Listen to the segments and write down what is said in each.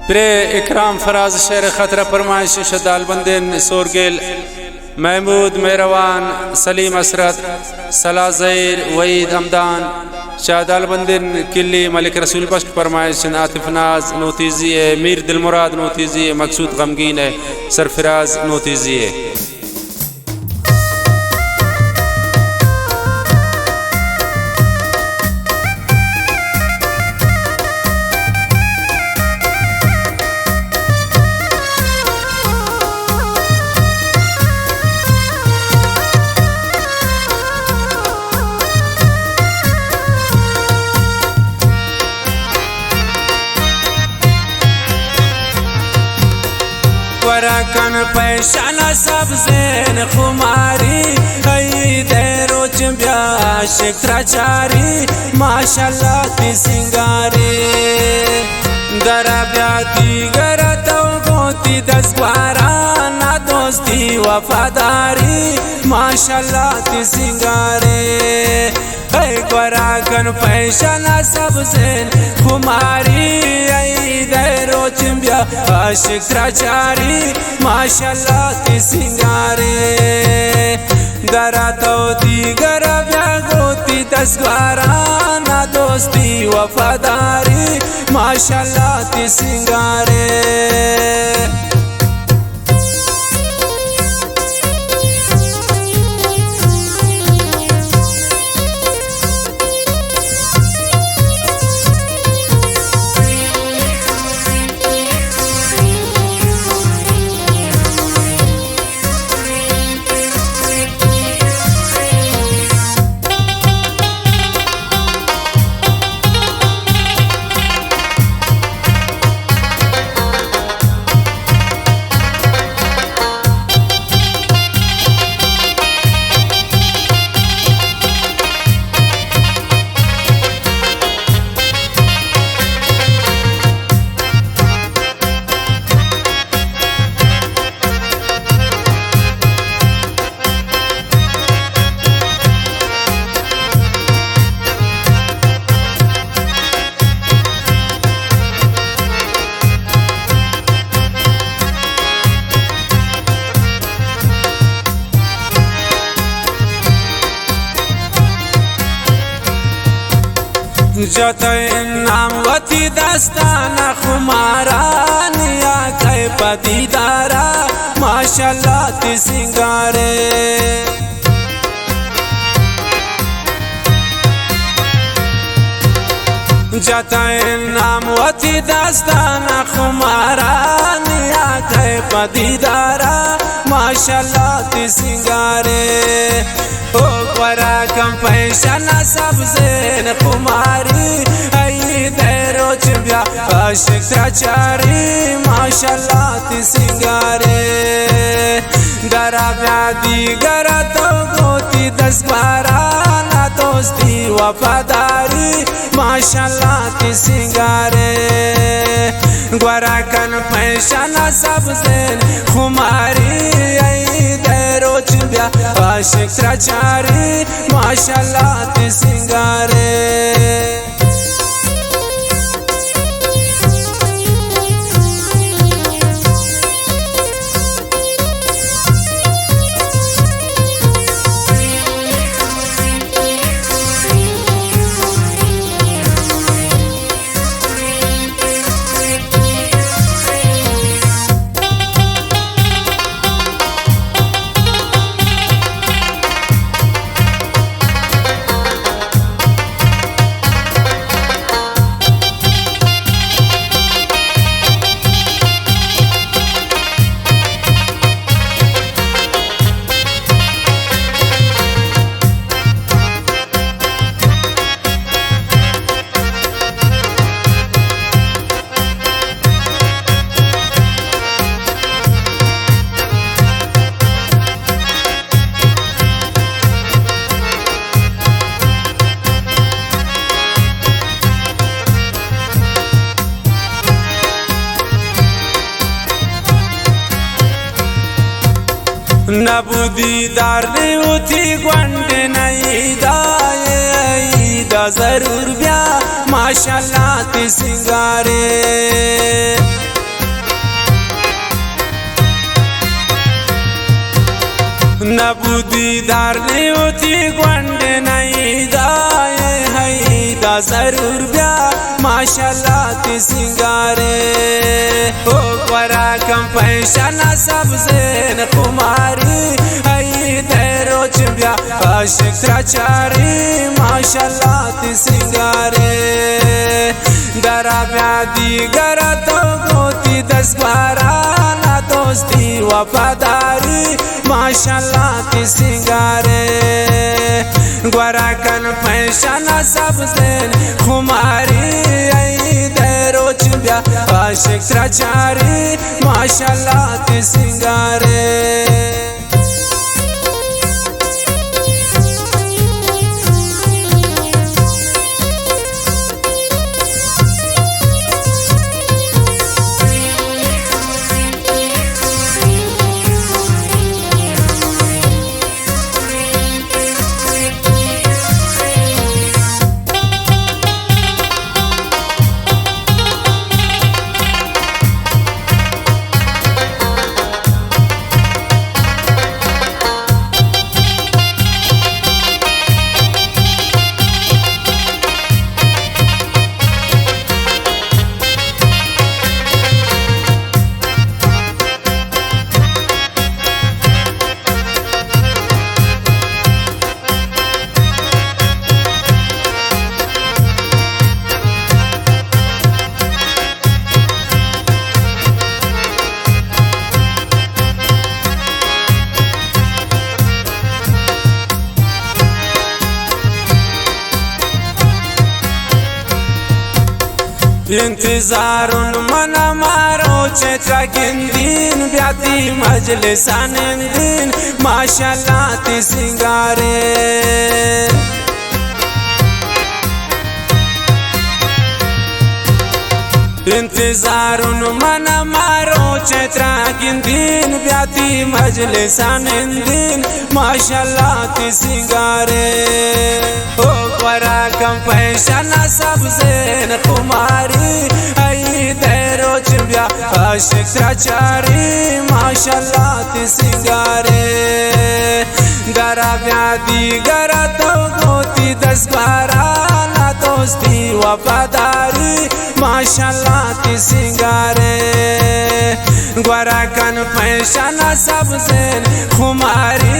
Pray इकराम फराज शेर खतरा फरमाइश शदाल बंदिन सोरगिल महमूद मेहरवान सलीम असरत सला ज़हीर वहीद हमदान शादाल बंदिन किली मलिक रसूल बख्श फरमाइश आतिफ नाज नोतीजी है मीर दिलमुराद नोतीजी है मकसूद गमगीन है सरफराज नोतीजी है। वरकन पैशाना सब ज़ेन खुमारी हई देरोच ब्याशिक त्राचारी माशाल्लाह ती सिंगारी दरा ब्याती गरतौ गोती दसवारा ना दोस्ती वफादारी माशाल्लाह ती सिंगारी हई वरकन पैशाना सब ज़ेन खुमारी देरोच आशिक त्राचारी माशाल्लाह ती सिंगारे दरा तो दीगर गोती दसगारा ना दोस्ती वफादारी माशाल्लाह ती सिंगारे। जतय नाम वती दस्ताना खुमारा निया कै पदीदारा माशाल्लाह ती सिंगारे जतय नाम वती दस्ताना खुमारा निया कै पदीदारा माशाल्लाह ती सिंगारे ओ वरा कम पैशाना सब ज़ेन खुमारी हई देरोच आशिक त्राचारी माशाल्लाह ती सिंगारे दरा ब्यादी गरा तो गोती दसवारा ना दोस्ती वफादारी माशाल्लाह ती सिंगारे ग्वरा कन पैशाना सब ज़ेन खुमारी देरोच आशिक त्राचारी माशाल्लाह ती सिंगारे। नबुदीदार ने उठी ग्वंडे नहीं दाए दा जरूर ब्या माशाल्लाह ती सिंगारे नबूदी दार ने होती ग्वंड नहीं दाए है दा जरूर ब्या माशाल्लाह ती सिंगारे ओ वरा कम पैशाना सबसे न कुमारी है तेरो चिंब्या आशिक त्राचारी माशाल्लाह ती सिंगारे दरा ब्यादी गरा तो गोती 10-12 ना दोस्ती वफादारी माशाल्लाह ती सिंगारे ग्वरा कन पैशाना सबसे खुमारी आई तेरो चिंब्या आशिक त्राचारी माशाल्लाह ती सिंगारे इंतजारुन मना मारो चेचा गिंदीन ब्याती मजलिसान दिन माशाल्लाह ती सिंगारे इंतजारुन मना मारो चेत्रा गिंदीन ब्याती मजलिसान दिन माशाल्लाह ती सिंगारे ओ वरा कम पैशाना सबसे न कुमारी आई तेरो चिंब्या आशिक त्राचारी माशाल्लाह ती सिंगारे दरा ब्यादी गरा तो गोती 10-12 ना दोस्ती वफादारी माशाल्लाह ती सिंगारे ग्वरा कन पैशाना सबसे खुमारी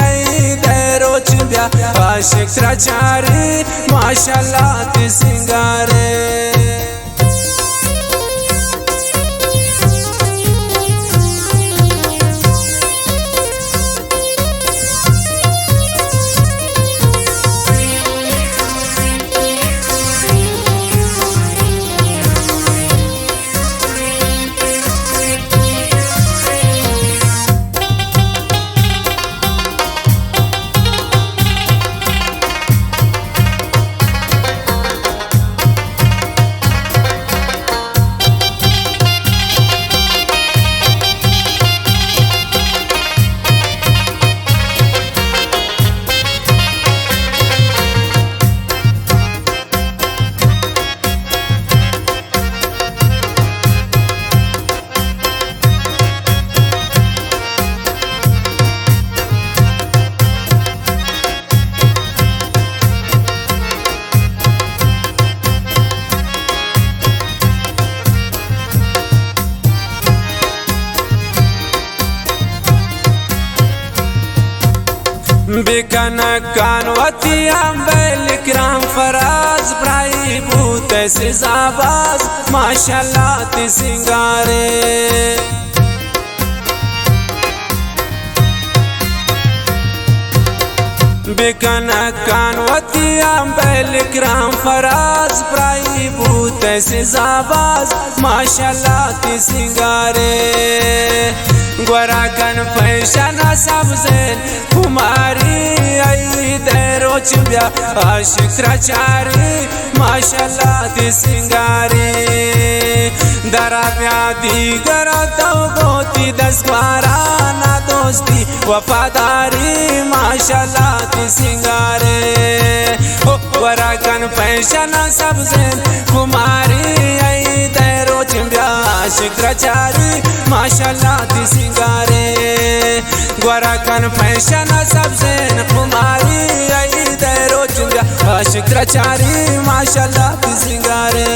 आई तेरो चिंब्या आशिक त्राचारी माशाल्लाह ती सिंगारे बिकन कानवती अम्बेल इकराम फराज प्राई भूत से जाबाज माशाल्लाह ती सिंगारे बिकन कानवती अम्बेल इकराम फराज प्राई भूत से जाबाज माशाल्लाह ती सिंगारे ग्वरा कन पैशाना सबसे कुमारी आई तेरो चिंब्या आशिक त्राचारी माशाल्लाह ती सिंगारी दरा ब्यादी गरा तो गोती 10-12 ना दोस्ती वफादारी माशाल्लाह ती सिंगारे ओ ग्वरा कन पैशाना सबसे कुमारी आई तेरो चिंब्या आशिक रचारी माशाल्लाह ती सिंगारे गोरा कन फैशन सबसे कुमारी आई दरो चुंगा आशिक रचारी माशाल्लाह ती सिंगारे